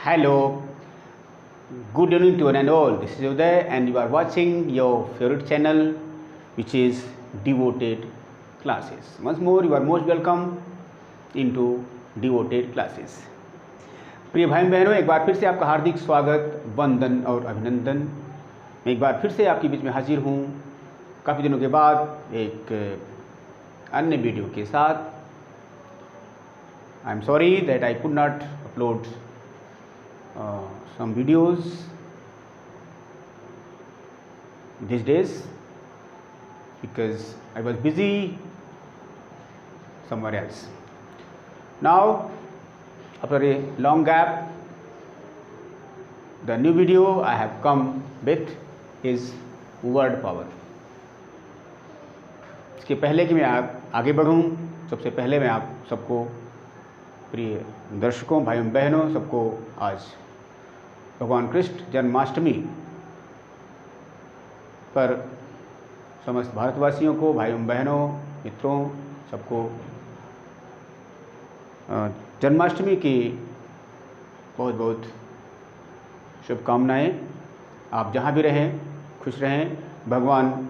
Hello, good evening to one and all. This is Uday, and you are watching your favorite channel, which is Devoted Classes. Once more, you are most welcome into Devoted Classes. प्रिय भाई बहनों, एक बार फिर से आपका हार्दिक स्वागत, वंदन और अभिनंदन। मैं एक बार फिर से आपके बीच में हाजिर हूँ काफ़ी दिनों के बाद एक अन्य वीडियो के साथ। I am sorry that I could not upload some videos these days because I was busy somewhere else. Now, after a long gap, the new video I have come with is word power. इसके पहले कि मैं आगे बढ़ूं, सबसे पहले मैं आप सबको, प्रिय दर्शकों, भाइयों बहनों, सबको आज भगवान कृष्ण जन्माष्टमी पर समस्त भारतवासियों को, भाइयों बहनों, मित्रों, सबको जन्माष्टमी की बहुत बहुत शुभकामनाएं। आप जहाँ भी रहें खुश रहें। भगवान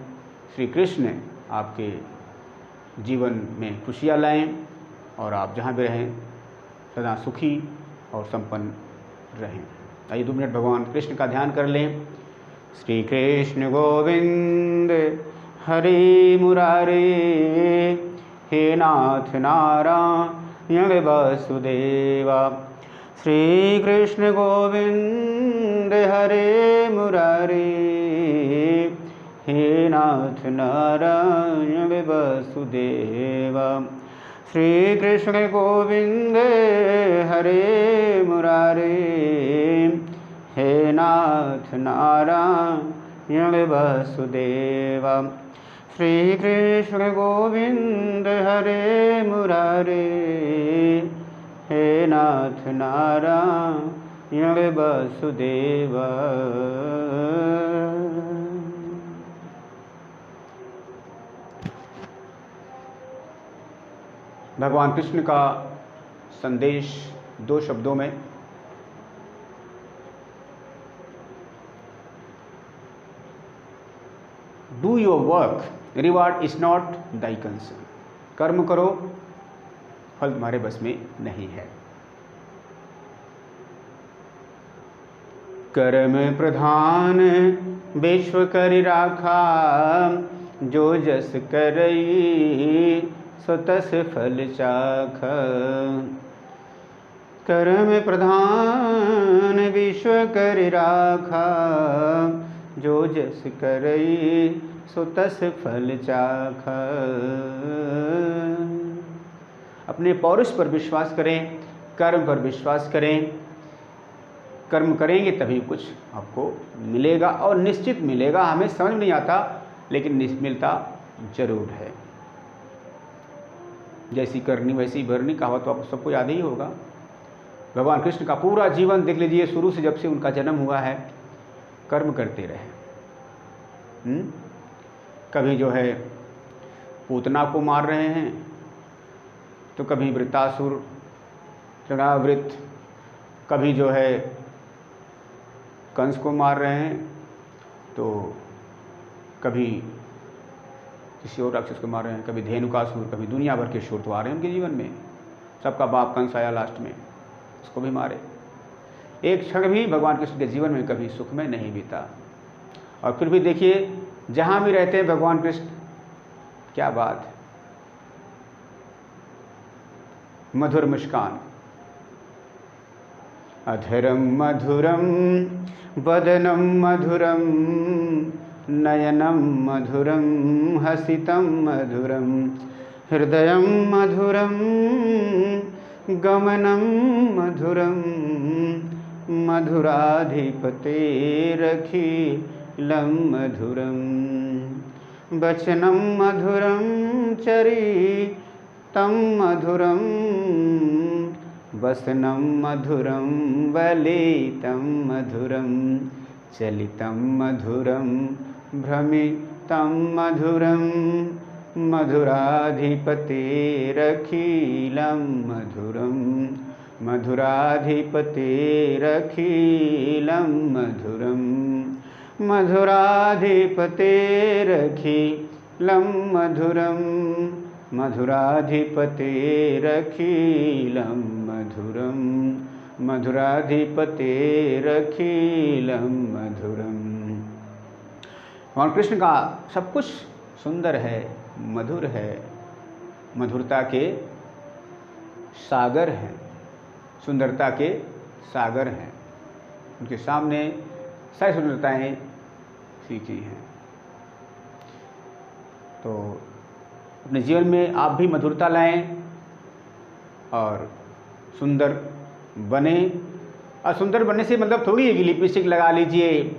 श्री कृष्ण आपके जीवन में खुशियाँ लाएं और आप जहाँ भी रहें सदा सुखी और संपन्न रहें। आइए 2 मिनट भगवान कृष्ण का ध्यान कर लें। श्री कृष्ण गोविंद हरे मुरारे, हे नाथ नारायण वासुदेवा। श्री कृष्ण गोविंद हरे मुरारे, हे नाथ नारायण वासुदेवा। श्री कृष्ण गोविंद हरे मुरारे, हे नाथ नारायण वासुदेवा। श्री कृष्ण गोविंद हरे मुरारे, हे नाथ नारायण वासुदेवा। भगवान कृष्ण का संदेश 2 शब्दों में। Do your work, reward is not thy concern. कर्म करो, फल तुम्हारे बस में नहीं है। कर्म प्रधान विश्व करि राखा, जो जस करई सो तस फल चाख। कर्म प्रधान विश्व करि राखा, जो जस करई सो तस फल चाख। अपने पौरुष पर विश्वास करें, कर्म पर विश्वास करें। कर्म करेंगे तभी कुछ आपको मिलेगा और निश्चित मिलेगा। हमें समझ नहीं आता लेकिन मिलता जरूर है। जैसी करनी वैसी भरनी, कहावत तो आपको सबको याद ही होगा। भगवान कृष्ण का पूरा जीवन देख लीजिए, शुरू से जब से उनका जन्म हुआ है कर्म करते रहे। कभी जो है पूतना को मार रहे हैं, तो कभी वृत्तासुर तृणावृत, कभी जो है कंस को मार रहे हैं, तो कभी किसी और राक्षस को मार रहे हैं, कभी धेनुकासुर, कभी दुनिया भर के सुर तो आ रहे हैं उनके जीवन में। सबका बाप कंस आया लास्ट में, उसको भी मारे। एक क्षण भी भगवान कृष्ण के जीवन में कभी सुख में नहीं बीता। और फिर भी देखिए, जहाँ भी रहते हैं भगवान कृष्ण, क्या बात, मधुर मुस्कान। अधरम मधुरम वदनम मधुरम, नयनम मधुरम हसितम मधुरम, हृदयम मधुरम गमनम मधुरम, मधुराधिपतेरखिलं मधुरम, वचनं मधुरं चरितं मधुरं, वसनं मधुरं वलितं मधुरं, चलितं मधुरं भ्रमितं मधुरं, मधुराधिपतेरखिलं मधुरं, मधुराधिपतेरखिलं मधुरं मधुराधिपतेरखिलं मधुरं मधुराधिपतेरखिलं मधुरं मधुराधिपतेरखिलं मधुरम। भगवान कृष्ण का सब कुछ सुंदर है, मधुर है, मधुरता के सागर हैं, सुंदरता के सागर हैं। उनके सामने सारी सुंदरताएं फीकी हैं। तो अपने जीवन में आप भी मधुरता लाएं और सुंदर बने। और सुंदर बनने से मतलब थोड़ी है कि लिपस्टिक लगा लीजिए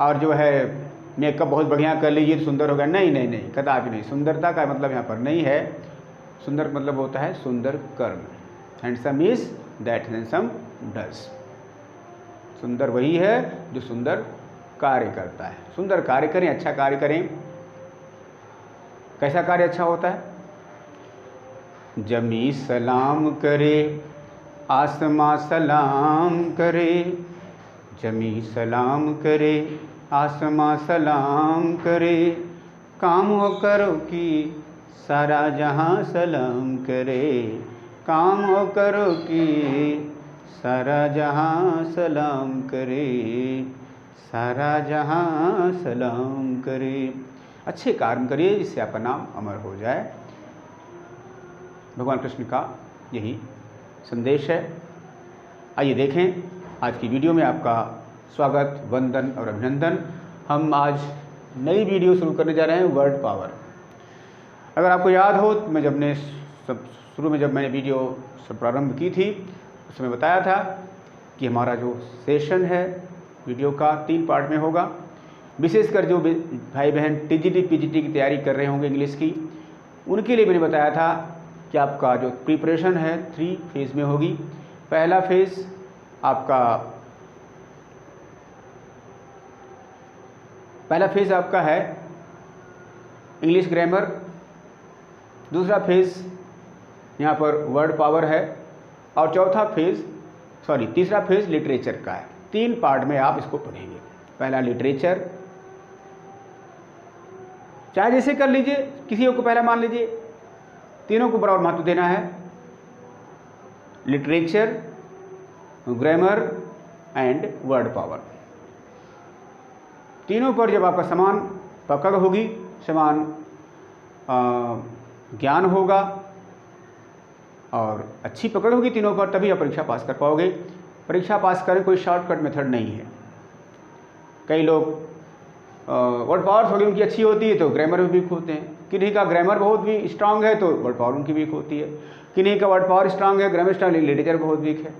और जो है मेकअप बहुत बढ़िया कर लीजिए तो सुंदर होगा। नहीं नहीं नहीं, कदापि नहीं। सुंदरता का मतलब यहाँ पर नहीं है। सुंदर मतलब होता है सुंदर कर्म। Handsome is that handsome does. सुंदर वही है जो सुंदर कार्य करता है। सुंदर कार्य करें, अच्छा कार्य करें। कैसा कार्य अच्छा होता है? जमी सलाम करे, आसमां सलाम करे। जमी सलाम करे, आसमां सलाम करे। काम वो करो कि सारा जहां सलाम करे। काम वो करो कि सारा जहां सलाम करे। सारा जहां सलाम करे। अच्छे कार्य करिए जिससे आपका नाम अमर हो जाए। भगवान कृष्ण का यही संदेश है। आइए देखें आज की वीडियो में आपका स्वागत, वंदन और अभिनंदन। हम आज नई वीडियो शुरू करने जा रहे हैं, वर्ड पावर। अगर आपको याद हो तो मैं जब मैंने वीडियो प्रारंभ की थी उसमें बताया था कि हमारा जो सेशन है वीडियो का 3 पार्ट में होगा। विशेषकर जो भाई बहन टीजीटी पीजीटी की तैयारी कर रहे होंगे इंग्लिश की, उनके लिए मैंने बताया था कि आपका जो प्रिपरेशन है 3 फेज़ में होगी। पहला फेज़ आपका है इंग्लिश ग्रामर। दूसरा फेज़ यहाँ पर वर्ड पावर है और तीसरा फेज़ लिटरेचर का है। 3 पार्ट में आप इसको पढ़ेंगे। पहला लिटरेचर, चाहे जैसे कर लीजिए, किसी को पहला मान लीजिए, तीनों को बराबर महत्व देना है। Literature, grammar and word power, तीनों पर जब आपका समान पकड़ होगी, समान ज्ञान होगा और अच्छी पकड़ होगी तीनों पर, तभी आप परीक्षा पास कर पाओगे। परीक्षा पास करें कोई शॉर्टकट मेथड नहीं है। कई लोग वर्ड पावर थोड़ी उनकी अच्छी होती है तो ग्रामर में वीक होते हैं। किन्हीं का ग्रामर बहुत भी स्ट्रांग है तो वर्ड पावर उनकी वीक होती है। किन्हीं का वर्ड पावर स्ट्रांग है, ग्रामर स्ट्रांग, लिटरेचर बहुत वीक है।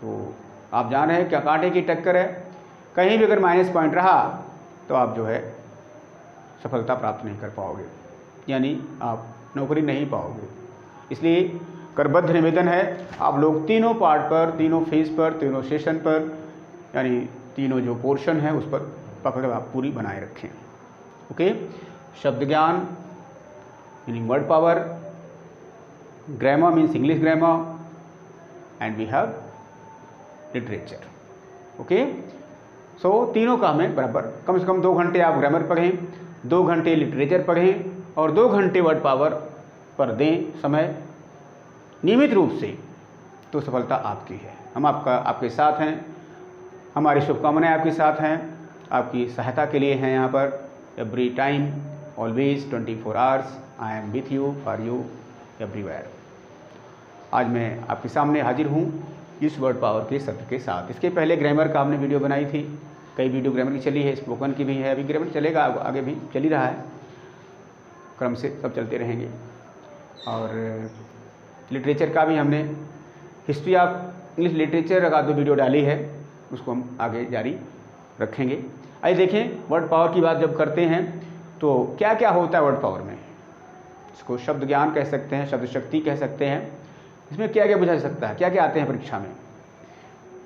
तो आप जान रहे हैं क्या कांटे की टक्कर है। कहीं भी अगर माइनस पॉइंट रहा तो आप जो है सफलता प्राप्त नहीं कर पाओगे, यानी आप नौकरी नहीं पाओगे। इसलिए करबद्ध निवेदन है आप लोग तीनों पार्ट पर, तीनों फेज़ पर, तीनों सेशन पर, यानी तीनों जो पोर्शन है उस पर पकड़ आप पूरी बनाए रखें। ओके। शब्द ज्ञान meaning word power, grammar means English grammar and we have literature. Okay. So तीनों का हमें बराबर कम से कम 2 घंटे आप ग्रामर पढ़ें, 2 घंटे लिटरेचर पढ़ें और 2 घंटे वर्ड पावर पर दें समय नियमित रूप से, तो सफलता आपकी है। हम आपके साथ हैं। हमारी शुभकामनाएं आपके साथ हैं, आपकी सहायता के लिए हैं यहाँ पर। Every time, always, 24 hours I am with you, for you, everywhere. आज मैं आपके सामने हाजिर हूँ इस वर्ड पावर के सत्र के साथ। इसके पहले ग्रामर का हमने वीडियो बनाई थी, कई वीडियो ग्रामर की चली है, स्पोकन की भी है, अभी ग्रामर चलेगा, आगे भी चल ही रहा है, क्रम से सब चलते रहेंगे। और लिटरेचर का भी हमने हिस्ट्री ऑफ इंग्लिश लिटरेचर का 2 वीडियो डाली है, उसको हम आगे जारी रखेंगे। आइए देखें वर्ड पावर की बात जब करते हैं तो क्या क्या होता है वर्ड पावर में। इसको शब्द ज्ञान कह सकते हैं, शब्द शक्ति कह सकते हैं। इसमें क्या क्या बुझा जा सकता है, क्या क्या आते हैं परीक्षा में।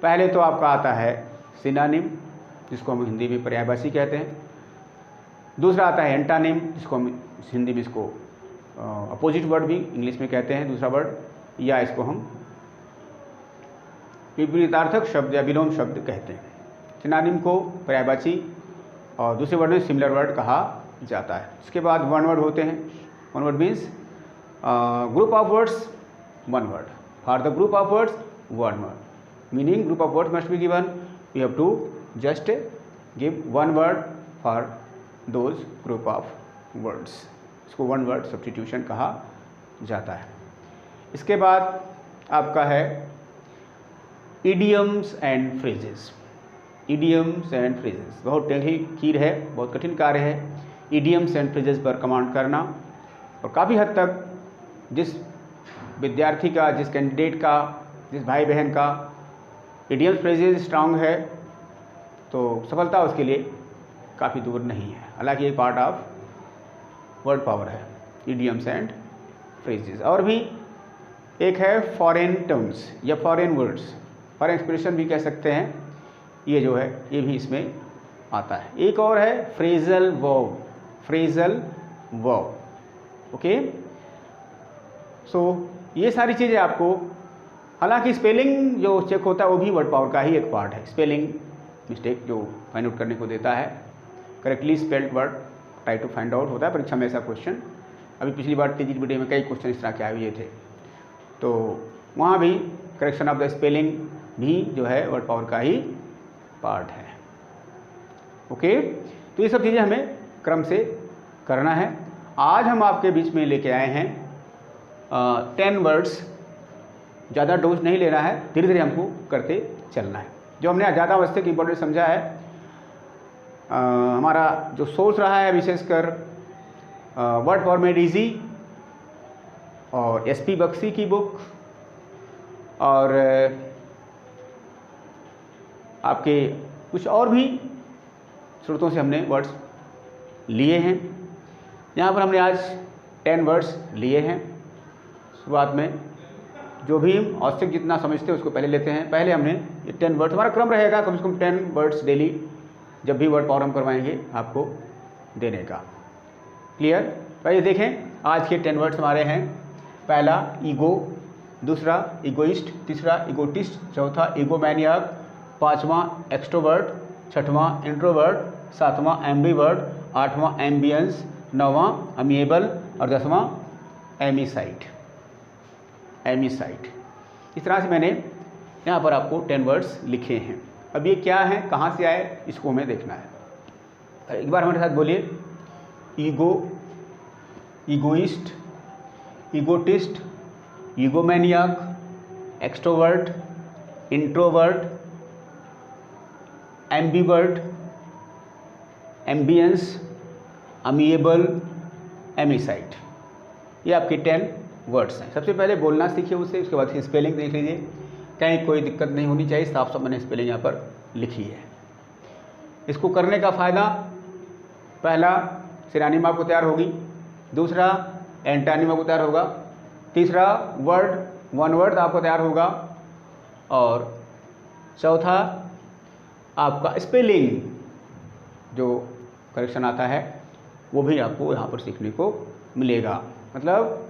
पहले तो आपका आता है सिनोनिम, जिसको हम हिंदी में पर्यायवाची कहते हैं। दूसरा आता है एंटानिम, जिसको हम हिंदी में इसको अपोजिट वर्ड भी इंग्लिश में कहते हैं, दूसरा वर्ड, या इसको हम विपरीतार्थक शब्द या विलोम शब्द कहते हैं। सिनोनिम को पर्यायवाची और दूसरे वर्ड में सिमिलर वर्ड कहा जाता है। इसके बाद वन वर्ड होते हैं। One word means group of words one word, for the group of words one word, meaning group of words must be given, you have to just give one word for those group of words. इसको one word substitution कहा जाता है। इसके बाद आपका है idioms and phrases. Idioms and phrases बहुत टेढ़ी कीर है, बहुत कठिन कार्य है इडियम्स एंड फ्रेजेस पर कमांड करना। और काफ़ी हद तक जिस विद्यार्थी का, जिस कैंडिडेट का, जिस भाई बहन का इडियम्स फ्रेजेस स्ट्रांग है तो सफलता उसके लिए काफ़ी दूर नहीं है। हालांकि ये पार्ट ऑफ वर्ड पावर है, इडियम्स एंड फ्रेजेस। और भी एक है फॉरेन टर्म्स या फॉरेन वर्ड्स, फॉरेन एक्सप्रेशन भी कह सकते हैं, ये जो है ये भी इसमें आता है। एक और है phrasal verb, phrasal verb, okay. So ये सारी चीज़ें आपको, हालांकि स्पेलिंग जो चेक होता है वो भी वर्ड पावर का ही एक पार्ट है। स्पेलिंग मिस्टेक जो फाइंड आउट करने को देता है, correctly spelled word try to find out होता है परीक्षा में ऐसा क्वेश्चन। अभी पिछली बार TGT में कई क्वेश्चन इस तरह के आए हुए थे, तो वहाँ भी करेक्शन ऑफ द स्पेलिंग भी जो है वर्ड पावर का ही पार्ट है, ओके। तो ये सब चीज़ें हमें क्रम से करना है। आज हम आपके बीच में लेके आए हैं 10 वर्ड्स, ज़्यादा डोज नहीं लेना है, धीरे धीरे हमको करते चलना है। जो हमने ज़्यादा आवश्यक इंपॉर्टेंट समझा है, हमारा जो सोर्स रहा है विशेषकर वर्ड फॉर्मेट इजी और SP बख्शी की बुक और आपके कुछ और भी स्रोतों से हमने वर्ड्स लिए हैं। यहाँ पर हमने आज 10 वर्ड्स लिए हैं। शुरुआत में जो भी आवश्यक जितना समझते हैं उसको पहले लेते हैं। पहले हमने ये 10 वर्ड्स, हमारा क्रम रहेगा कम से कम 10 वर्ड्स डेली जब भी वर्ड पावर हम करवाएंगे आपको देने का। क्लियर? पहले देखें आज के 10 वर्ड्स हमारे हैं। पहला ईगो, दूसरा ईगोइस्ट, तीसरा ईगोटिस्ट, चौथा ईगोमैनियाक, पाँचवां एक्सट्रोवर्ट, छठवां इंट्रोवर्ट, सातवां एम्बीवर्ट, आठवां एम्बियंस, नौवां अमिएबल और 10वां एमिसाइट। एमिसाइट, इस तरह से मैंने यहाँ पर आपको 10 वर्ड्स लिखे हैं। अब ये क्या है, कहाँ से आए, इसको हमें देखना है। एक बार हमारे साथ बोलिए, ego, egoist, egotist, egomaniac, extrovert, introvert, ambivert, ambience, amiable, एमिसाइट। ये आपके 10 वर्ड्स हैं। सबसे पहले बोलना सीखिए उससे, उसके बाद फिर स्पेलिंग देख लीजिए, कहीं कोई दिक्कत नहीं होनी चाहिए। साफ साफ मैंने स्पेलिंग यहाँ पर लिखी है। इसको करने का फ़ायदा, पहला सिनोनिम आपको तैयार होगी, दूसरा एंटोनिम आपको तैयार होगा, तीसरा वर्ड वन वर्ड आपको तैयार होगा और चौथा आपका स्पेलिंग जो करेक्शन आता है वो भी आपको यहाँ पर सीखने को मिलेगा। मतलब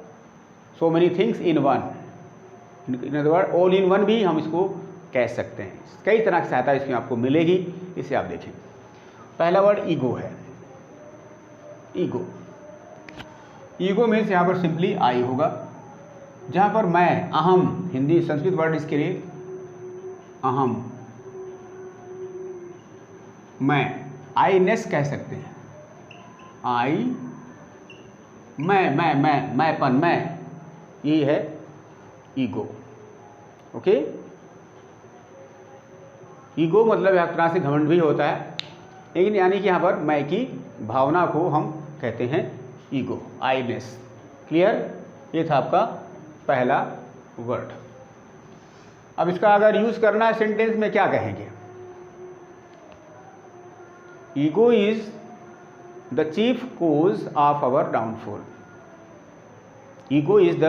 so many things in one, in other word all in one भी हम इसको कह सकते हैं। कई तरह की सहायता इसमें आपको मिलेगी, इसे आप देखें। पहला वर्ड ईगो है। ईगो, ईगो मीन्स यहाँ पर सिंपली आई होगा, जहाँ पर मैं, अहम, हिंदी संस्कृत वर्ड इसके लिए अहम, मैं, आईनेस कह सकते हैं। आई, मैंपन, मैं, ये है ईगो, ओके। ईगो मतलब एक तरह से घमंड भी होता है, लेकिन यानी कि यहाँ पर मैं की भावना को हम कहते हैं ईगो, आईनेस। क्लियर? ये था आपका पहला वर्ड। अब इसका अगर यूज करना है सेंटेंस में, क्या कहेंगे? Ego is the chief cause of our downfall. Ego is the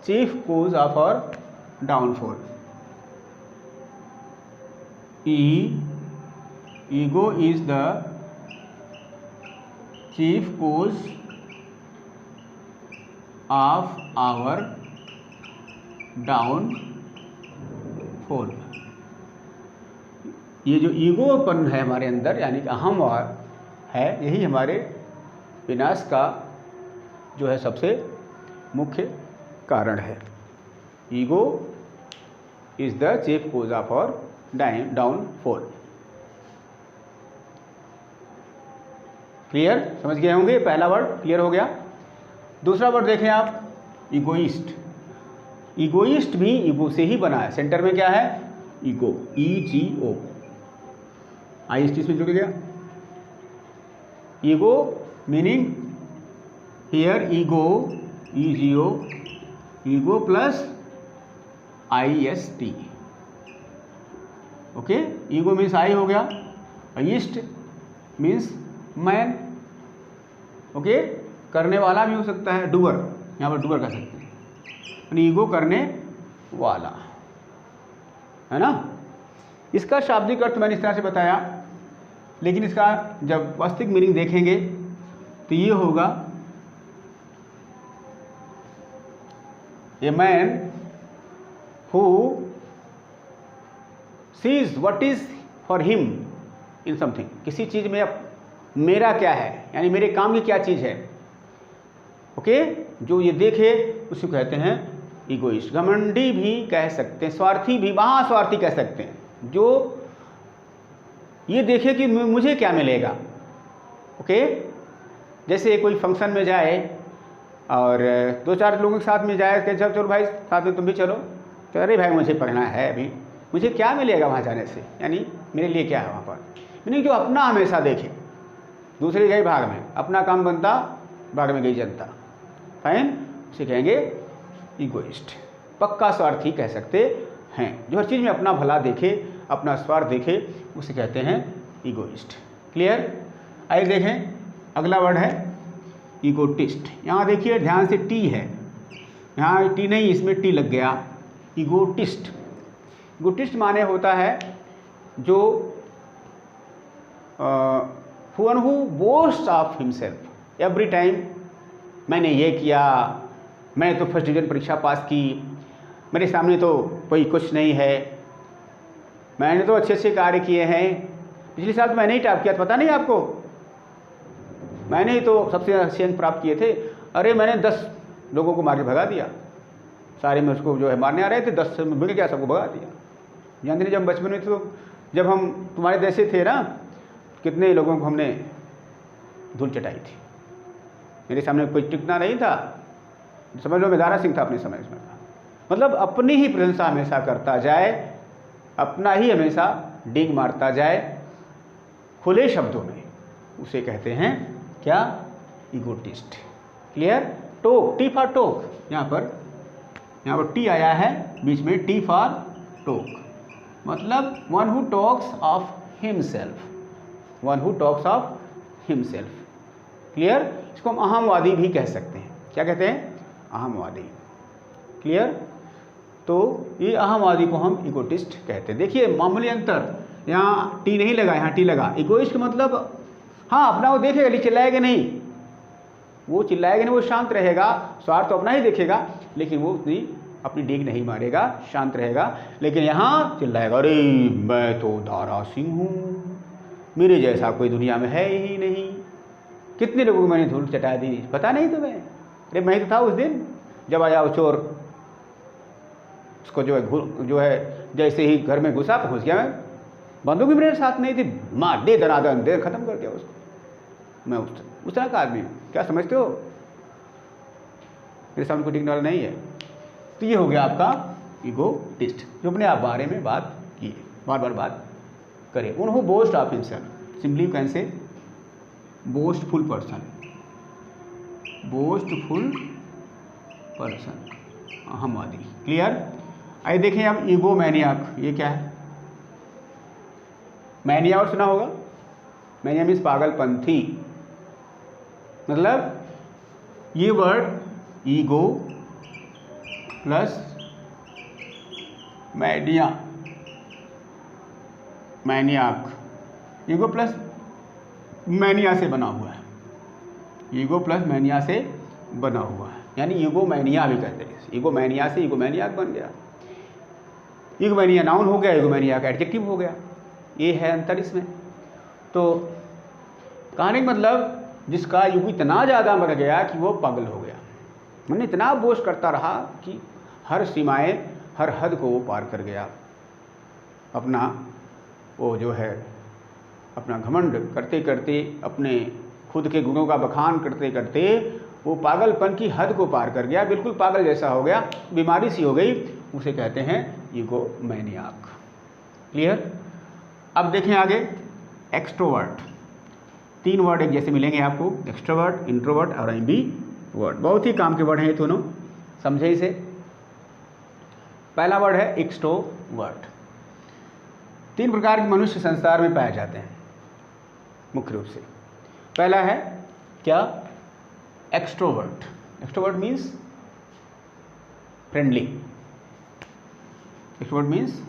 chief cause of our downfall. Ego is the chief cause of our downfall. ये जो ईगोपन है हमारे अंदर, यानी कि अहम है, यही हमारे विनाश का जो है सबसे मुख्य कारण है। Ego is the chief cause of our downfall. Clear, समझ गए होंगे? पहला वर्ड क्लियर हो गया। दूसरा वर्ड देखें आप, इगोइस्ट। इगोइस्ट भी ईगो से ही बना है। सेंटर में क्या है? ईगो, EGO, IST इसमें जुड़ गया। Ego meaning here ego, EGO, ego plus IST। Okay, ego means I हो गया, ईस्ट मीन्स मैन। ओके, करने वाला भी हो सकता है, डूअर, यहाँ पर डूअर कह सकते हैं, यानी ईगो करने वाला, है ना। इसका शाब्दिक अर्थ मैंने इस तरह से बताया, लेकिन इसका जब वास्तविक मीनिंग देखेंगे तो ये होगा a man who seize what is for him in something. किसी चीज़ में अब मेरा क्या है, यानी मेरे काम की क्या चीज़ है। ओके, जो ये देखे उसको कहते हैं ईगोइस्ट। घमंडी भी कह सकते हैं, स्वार्थी भी, महास्वार्थी कह सकते हैं, जो ये देखे कि मुझे क्या मिलेगा। ओके, जैसे कोई फंक्शन में जाए और 2-4 लोगों के साथ में जाए कि चलो भाई साथ में तुम भी चलो, तो अरे भाई मुझे पढ़ना है अभी, मुझे क्या मिलेगा वहाँ जाने से, यानी मेरे लिए क्या है वहाँ पर। यानी जो अपना हमेशा देखे, दूसरे गए भाग में, अपना काम बनता भाग में गई जनता, फाइन, उसे कहेंगे ईगोइस्ट। पक्का स्वार्थी कह सकते हैं, जो हर चीज़ में अपना भला देखे, अपना स्वार्थ देखे, उसे कहते हैं ईगोइस्ट। क्लियर? आइए देखें, अगला वर्ड है ईगोटिस्ट। यहाँ देखिए ध्यान से, टी है, यहाँ टी नहीं, इसमें टी लग गया। ईगोटिस्ट, ईगोटिस्ट माने होता है जो one who boast of himself every time, मैंने ये किया, मैं तो फर्स्ट डिवीजन परीक्षा पास की, मेरे सामने तो कोई कुछ नहीं है, मैंने तो अच्छे अच्छे कार्य किए हैं, पिछले साल तो मैंने ही टॉप किया था, पता नहीं आपको, मैंने ही तो सबसे अच्छे अंक प्राप्त किए थे, अरे मैंने 10 लोगों को मार के भगा दिया, सारे में उसको जो है मारने आ रहे थे, 10 में मिल गया, सबको भगा दिया। जानते नहीं, जब बचपन में तो जब हम तुम्हारे जैसे थे ना, कितने लोगों को हमने धूल चटाई थी, मेरे सामने कोई टिकना नहीं था, समझ लो मैं दारा सिंह था अपने समय में। मतलब अपनी ही प्रशंसा हमेशा करता जाए, अपना ही हमेशा डिंग मारता जाए, खुले शब्दों में, उसे कहते हैं क्या? Egotist. Clear? Talk, T for talk, यहाँ पर टी आया है बीच में, टी फॉर टोक, मतलब one who talks of himself, one who talks of himself. Clear? इसको हम अहमवादी भी कह सकते हैं। क्या कहते हैं? अहमवादी। क्लियर? तो ये अहमवादी को हम इगोटिस्ट कहते हैं। देखिए मामूली अंतर, यहाँ टी नहीं लगा, यहाँ टी लगा। इगोइस्ट मतलब हाँ अपना वो देखेगा, लेकिन चिल्लाएगा नहीं, वो चिल्लाएगा नहीं, वो शांत रहेगा, स्वार्थ तो अपना ही देखेगा, लेकिन वो अपनी डीग नहीं मारेगा, शांत रहेगा। लेकिन यहाँ चिल्लाएगा, अरे मैं तो दारा सिंह हूँ, मेरे जैसा कोई दुनिया में है ही नहीं, कितने लोगों को मैंने धूल चटा दी, पता नहीं तुम्हें, अरे मैं तो था उस दिन जब आया वो चोर, उसको जो है जैसे ही घर में घुसा, घुस गया, मैं बंदूक भी मेरे साथ नहीं थी, मार दे दनादन दे, खत्म कर दिया उसको। मैं उस तरह का आदमी हूँ, क्या समझते हो? मेरे सामने कोई टिकने वाला नहीं है। तो ये हो गया आपका ईगोटिस्ट, जो अपने आप बारे में बात की, बार बार बात करे। One who boast of himself, simply can say boastful person, boastful person, अहमवादी। क्लियर? आइए देखें अब ईगो मैनियाक, ये क्या है? मैनिया और सुना होगा, मैनिया मीन्स पागलपंथी, मतलब ये word ego plus mania, मैनियाक, ego plus mania से बना हुआ है, ईगो प्लस मैनिया से बना हुआ है, यानी ईगो मैनिया भी कहते हैं। ईगो मैनिया से ईगो मैनियाक बन गया। इगोमेनिया नाउन हो गया, इगोमेनिया का एडजेक्टिव हो गया। ये है अंतर इसमें। तो कहने का मतलब जिसका युग इतना ज़्यादा बढ़ गया कि वो पागल हो गया, मैंने इतना बोझ करता रहा कि हर सीमाएं, हर हद को वो पार कर गया। अपना वो जो है अपना घमंड करते करते, अपने खुद के गुणों का बखान करते करते वो पागलपन की हद को पार कर गया, बिल्कुल पागल जैसा हो गया, बीमारी सी हो गई। उसे कहते हैं ईगोमैनियाक। क्लियर? अब देखें आगे, एक्सट्रोवर्ट। 3 वर्ड एक जैसे मिलेंगे आपको, एक्सट्रोवर्ट, इंट्रोवर्ट और एम्बीवर्ट। बहुत ही काम के वर्ड हैं ये दोनों, समझे इसे। पहला वर्ड है एक्सट्रोवर्ट। 3 प्रकार के मनुष्य संसार में पाए जाते हैं मुख्य रूप से। पहला है क्या? Extrovert. Extrovert means friendly. Extrovert means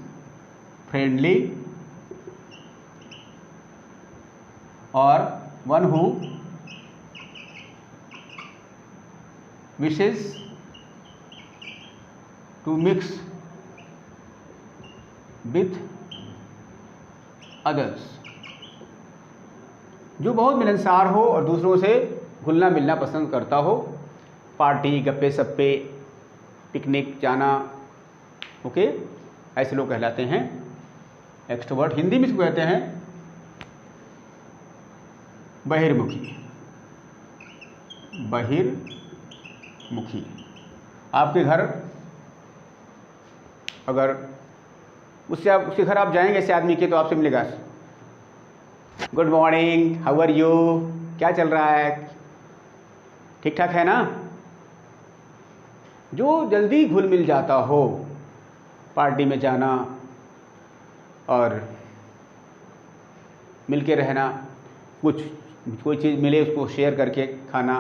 friendly और one who wishes to mix with others, जो बहुत मिलनसार हो और दूसरों से घुलना मिलना पसंद करता हो। पार्टी, गप्पे सप्पे, पिकनिक जाना, ओके, ऐसे लोग कहलाते हैं एक्सट्रोवर्ट। हिंदी में इसको कहते हैं बहिर्मुखी। बहिर्मुखी। आपके घर अगर उसके घर आप जाएंगे ऐसे आदमी के, तो आपसे मिलेगा good morning, how are you, क्या चल रहा है, ठीक ठाक है ना। जो जल्दी घुल मिल जाता हो, पार्टी में जाना और मिल के रहना, कोई चीज़ मिले उसको शेयर करके खाना,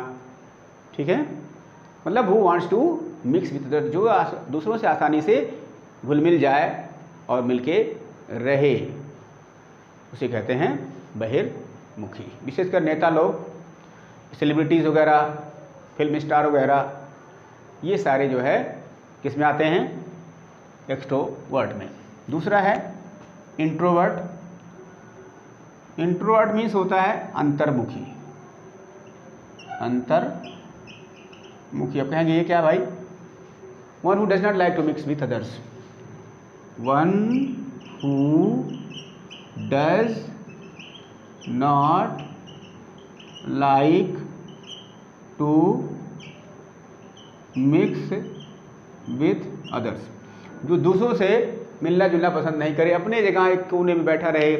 ठीक है। मतलब who wants to mix with other, जो दूसरों से आसानी से घुल मिल जाए और मिलके रहे, उसे कहते हैं बहिर्मुखी। विशेषकर नेता लोग, सेलिब्रिटीज़ वगैरह, फिल्म स्टार वगैरह, ये सारे जो है किस में आते हैं? एक्सट्रोवर्ट में। दूसरा है इंट्रोवर्ट। इंट्रोवर्ट मीन्स होता है अंतर्मुखी। अंतर्मुखी। अब कहेंगे ये क्या भाई? One who does not like to mix with others. One who does not like to mix with others, जो दूसरों से मिलना जुलना पसंद नहीं करे, अपने जगह एक कोने में बैठा रहे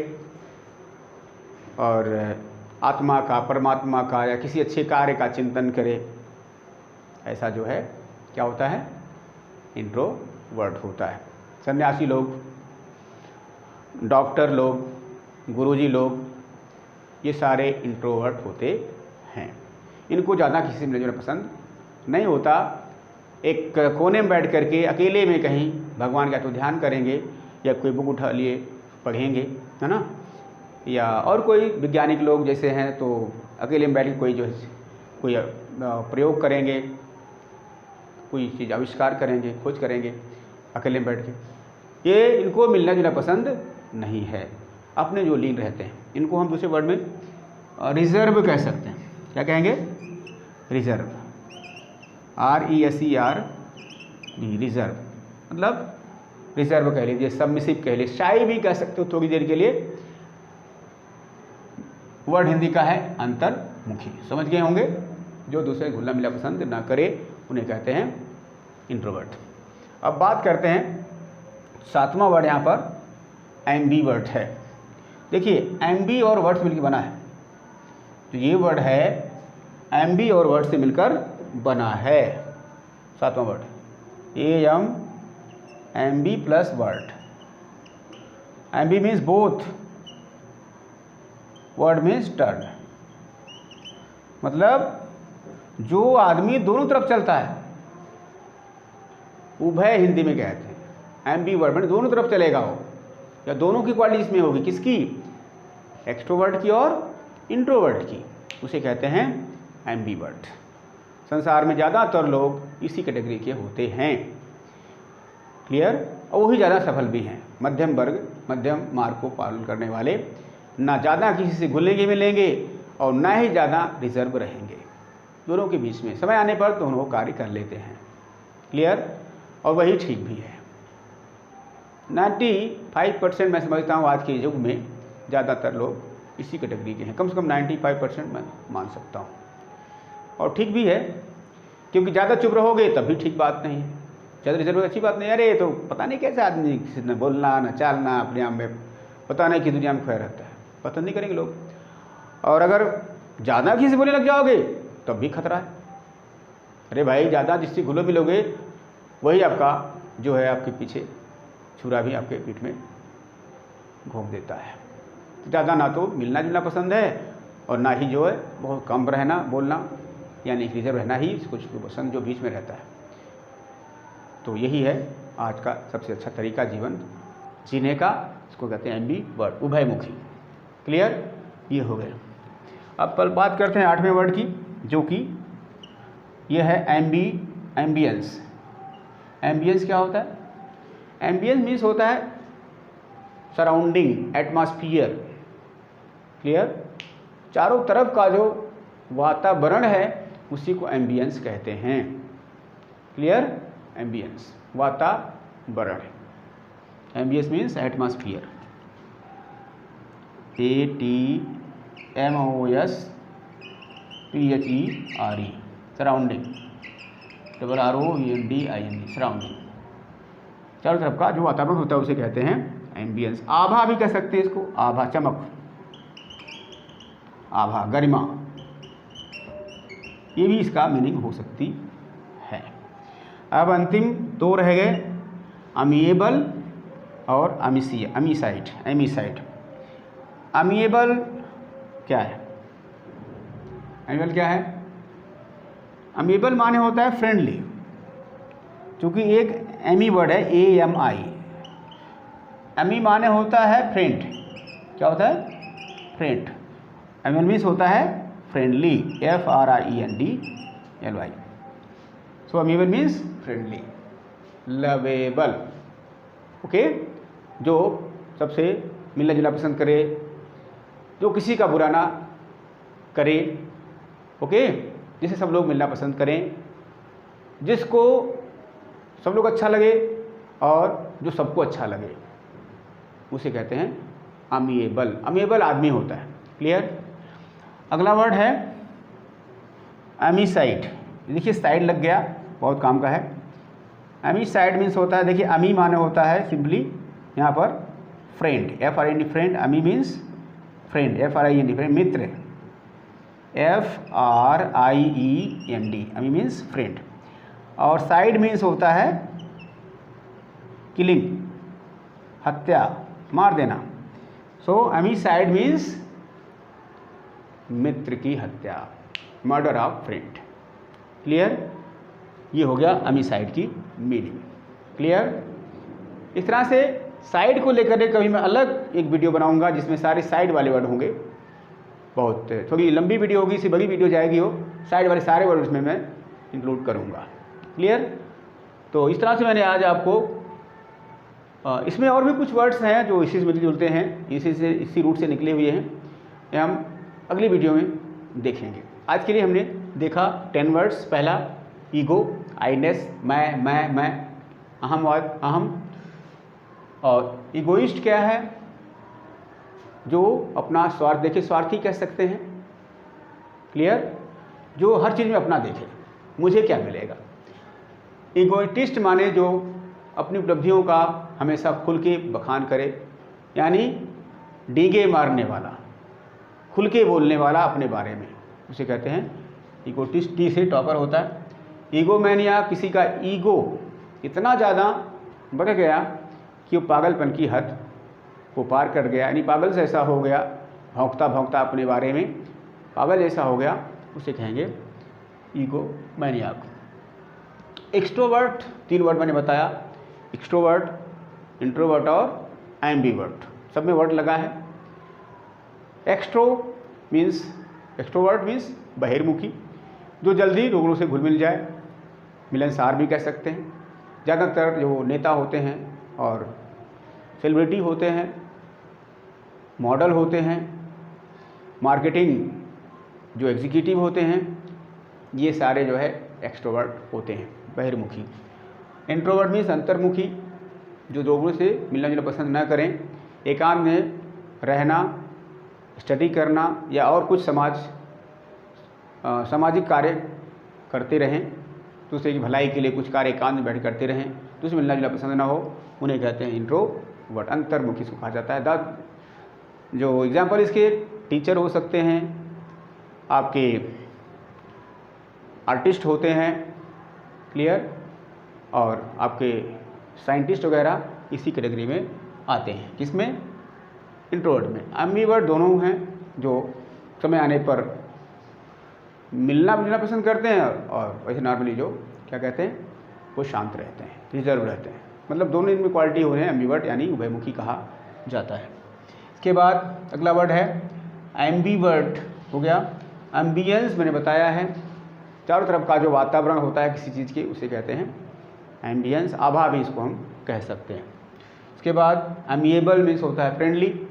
और आत्मा का, परमात्मा का या किसी अच्छे कार्य का चिंतन करे, ऐसा जो है क्या होता है? इंट्रोवर्ट होता है। सन्यासी लोग, डॉक्टर लोग, गुरुजी लोग, ये सारे इंट्रोवर्ट होते हैं। इनको ज़्यादा किसी से मिलना जुलना पसंद नहीं होता। एक कोने में बैठ करके अकेले में कहीं भगवान का तो ध्यान करेंगे, या कोई बुक उठा लिए पढ़ेंगे, है ना, या और कोई वैज्ञानिक लोग जैसे हैं तो अकेले में बैठ के कोई जो है कोई प्रयोग करेंगे, कोई चीज़ आविष्कार करेंगे, खोज करेंगे अकेले में बैठ के। ये इनको मिलना जुलना पसंद नहीं है, अपने जो लीन रहते हैं। इनको हम दूसरे वर्ड में रिजर्व कह सकते हैं। क्या कहेंगे? रिजर्व। RESERV, reserve. मतलब रिजर्व कह लीजिए, सबमिसिव कह लीजिए, शाई भी कह सकते हो थोड़ी देर के लिए। वर्ड हिंदी का है अंतर्मुखी। समझ गए होंगे? जो दूसरे घुलना मिलना पसंद ना करे उन्हें कहते हैं इंट्रोवर्ट। अब बात करते हैं 7वां वर्ड यहाँ पर एम्बीवर्ट है। देखिए एम्बी और वर्ड मिलकर बना है, तो ये वर्ड है एम्बी और वर्ड से मिलकर बना है। 7वां word ambi plus word. Ambi means both, word means turn. मतलब जो आदमी दोनों तरफ चलता है, उभय हिंदी में कहते हैं। एम्बी वर्ड में दोनों तरफ चलेगा वो, या दोनों की क्वालिटी इसमें होगी। किसकी? एक्सट्रोवर्ट की और इंट्रोवर्ट की। उसे कहते हैं एम्बीवर्ट। संसार में ज़्यादातर लोग इसी कैटेगरी के होते हैं। क्लियर? और वही ज़्यादा सफल भी हैं। मध्यम वर्ग, मध्यम मार्ग को पालन करने वाले ना ज़्यादा किसी से घुलेंगे मिलेंगे और ना ही ज़्यादा रिजर्व रहेंगे, दोनों के बीच में समय आने पर दोनों कार्य कर लेते हैं। क्लियर? और वही ठीक भी है। 95% मैं समझता हूँ आज के युग में ज़्यादातर लोग इसी कैटेगरी के हैं, कम से कम 95% मैं मान सकता हूँ। और ठीक भी है, क्योंकि ज़्यादा चुप रहोगे तब भी ठीक बात नहीं है, ज़्यादा रिजर्व अच्छी बात नहीं। अरे तो पता नहीं कैसे आदमी, किसी ने बोलना ना चालना, अपने आप में पता नहीं कि दुनिया में खोया रहता है, पसंद नहीं करेंगे लोग। और अगर ज़्यादा किसी से बोलने लग जाओगे तब भी खतरा है। अरे भाई, ज़्यादा जिससे घुलो मिलोगे वही आपका जो है आपके पीछे छुरा भी आपके पीठ में घोंप देता है। ज़्यादा ना तो मिलना जुलना पसंद है और ना ही जो है बहुत कम रहना बोलना, यानी रिजर्व रहना ही कुछ पसंद जो बीच में रहता है। तो यही है आज का सबसे अच्छा तरीका जीवन जीने का, इसको कहते हैं एम्बीवर्ट, उभयमुखी। क्लियर? ये हो गए। अब कल बात करते हैं 8वें वर्ड की, जो कि ये है एम्बियंस। एम्बियंस क्या होता है? एम्बियंस मीन्स होता है सराउंडिंग, एटमॉस्फियर। क्लियर? चारों तरफ का जो वातावरण है उसी को एम्बियंस कहते हैं। क्लियर? एम्बियंस वातावरण, ambience means atmosphere, ATMOSPHERE, surrounding, SROUNDING, surrounding, चारों तरफ का जो वातावरण होता है उसे कहते हैं एम्बियंस। आभा भी कह सकते हैं इसको, आभा, चमक, आभा, गरिमा, ये भी इसका मीनिंग हो सकती है। अब अंतिम दो रह गए, अमिएबल और अमीसाइड। अमिएबल क्या है? अमिएबल क्या है? अमिएबल माने होता है फ्रेंडली, क्योंकि एक एमी वर्ड है, AMI। अमी माने होता है फ्रेंड। क्या होता है? फ्रेंड। अमिएबल मीन्स होता है फ्रेंडली, FRIENDLY। सो अमिएबल मीन्स फ्रेंडली, लवेबल। ओके, जो सबसे मिलना जुलना पसंद करे, जो किसी का बुरा ना करे। ओके, जिसे सब लोग मिलना पसंद करें, जिसको सब लोग अच्छा लगे और जो सबको अच्छा लगे, उसे कहते हैं अमिएबल। अमिएबल आदमी होता है। क्लियर? अगला वर्ड है एमीसाइड। देखिए साइड लग गया, बहुत काम का है। एमीसाइड मीन्स होता है, देखिए अमी माने होता है सिंपली यहाँ पर फ्रेंड, FRIEND, फ्रेंड। अमी मीन्स फ्रेंड, FRIEND, फ्रेंड, मित्र, FRIEND, अमी मीन्स फ्रेंड। और साइड मीन्स होता है किलिंग, हत्या, मार देना। सो अमीसाइड मीन्स मित्र की हत्या, मर्डर ऑफ फ्रेंड। क्लियर? ये हो गया अमीसाइड की मीनिंग। क्लियर? इस तरह से साइड को लेकर के कभी मैं अलग एक वीडियो बनाऊंगा जिसमें सारे साइड वाले वर्ड होंगे। बहुत थोड़ी लंबी वीडियो होगी, इससे बड़ी वीडियो जाएगी हो, साइड वाले सारे वर्ड उसमें मैं इंक्लूड करूंगा। क्लियर? तो इस तरह से मैंने आज आपको इसमें और भी कुछ वर्ड्स हैं जो इसी से मिलते जुलते हैं, इसी रूट से निकले हुए हैं, ये हम अगली वीडियो में देखेंगे। आज के लिए हमने देखा 10 वर्ड्स। पहला ईगो, आईनेस, मैं, अहम। और ईगोइस्ट क्या है? जो अपना स्वार्थ देखे, स्वार्थी कह सकते हैं। क्लियर? जो हर चीज़ में अपना देखे, मुझे क्या मिलेगा। ईगोइस्टिस्ट माने जो अपनी उपलब्धियों का हमेशा खुल के बखान करे, यानी डींगे मारने वाला, खुल के बोलने वाला अपने बारे में, उसे कहते हैं ईगोइस्टिस्ट। टी से टॉपर होता है। ईगोमैनिया, किसी का ईगो इतना ज़्यादा बढ़ गया कि वो पागलपन की हद को पार कर गया, यानी पागल जैसा हो गया, भौंकता भौंकता अपने बारे में पागल जैसा हो गया, उसे कहेंगे ईगोमैनियाक। एक्सट्रोवर्ट, 3 वर्ड मैंने बताया, एक्सट्रोवर्ट, इंट्रोवर्ट और एम्बीवर्ट, सब में वर्ड लगा है। एक्सट्रोवर्ट मीन्स बहिर्मुखी, जो जल्दी लोगों से घुल मिल जाए, मिलनसार भी कह सकते हैं। ज़्यादातर जो नेता होते हैं और सेलिब्रिटी होते हैं, मॉडल होते हैं, मार्केटिंग जो एग्जीक्यूटिव होते हैं, ये सारे जो है एक्सट्रोवर्ट होते हैं, बहिर्मुखी। इंट्रोवर्ट मीन्स अंतर्मुखी, जो लोगों से मिलना जुलना पसंद न करें, एकांत में रहना, स्टडी करना या और कुछ सामाजिक कार्य करते रहें, दूसरे की भलाई के लिए कुछ कार्य एकांत में बैठ करते रहें, दूसरे मिलना जुलना पसंद ना हो, उन्हें कहते हैं इंट्रोवर्ट, अंतर्मुखी इसको कहा जाता है। जो एग्जाम्पल इसके टीचर हो सकते हैं, आपके आर्टिस्ट होते हैं, क्लियर, और आपके साइंटिस्ट वगैरह इसी कैटेगरी में आते हैं। किसमें? इंट्रोवर्ट में। एम्बीवर्ट दोनों हैं, जो समय आने पर मिलना जुलना पसंद करते हैं और वैसे नॉर्मली जो क्या कहते हैं वो शांत रहते हैं, रिजर्व रहते हैं। मतलब दोनों इनमें क्वालिटी हो रहे हैं, एम्बीवर्ट यानी उभयमुखी कहा जाता है। इसके बाद अगला वर्ड है एम्बीवर्ट, हो गया। एम्बियंस मैंने बताया है, चारों तरफ का जो वातावरण होता है किसी चीज़ के, उसे कहते हैं एम्बियंस, आभा भी इसको हम कह सकते हैं। इसके बाद एमिएबल मीन्स होता है फ्रेंडली,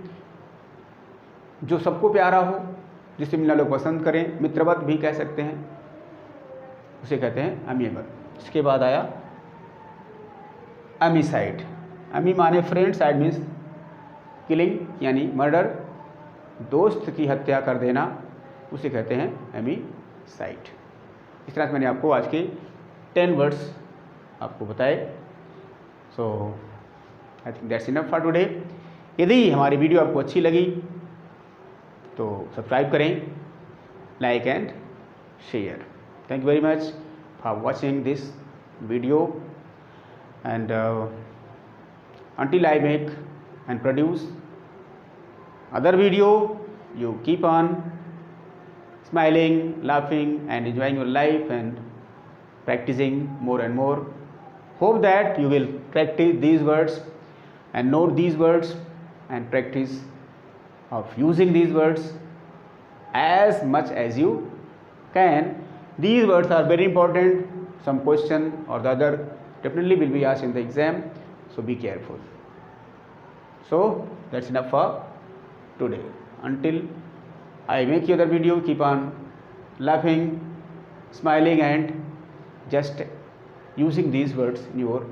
जो सबको प्यारा हो, जिससे मिलना लोग पसंद करें, मित्रवत भी कह सकते हैं, उसे कहते हैं एमिएबल। इसके बाद आया एमिसाइड। एमी माने फ्रेंड, साइड मीन्स किलिंग यानी मर्डर, दोस्त की हत्या कर देना, उसे कहते हैं एमिसाइड। इस तरह से मैंने आपको आज के 10 वर्ड्स आपको बताए। So I think that's enough for today. यदि हमारी वीडियो आपको अच्छी लगी तो सब्सक्राइब करें, like and share. Thank you very much for watching this video and until I make and produce other video, you keep on smiling, laughing and enjoying your life and practicing more and more. Hope that you will practice these words and note these words and practice of using these words as much as you can. These words are very important. Some question or the other definitely will be asked in the exam, so be careful. So that's enough for today. Until I make the other video, keep on laughing, smiling and just using these words in your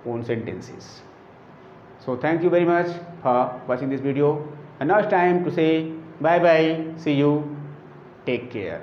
own sentences. So thank you very much for watching this video, and now it's time to say bye bye, see you, take care.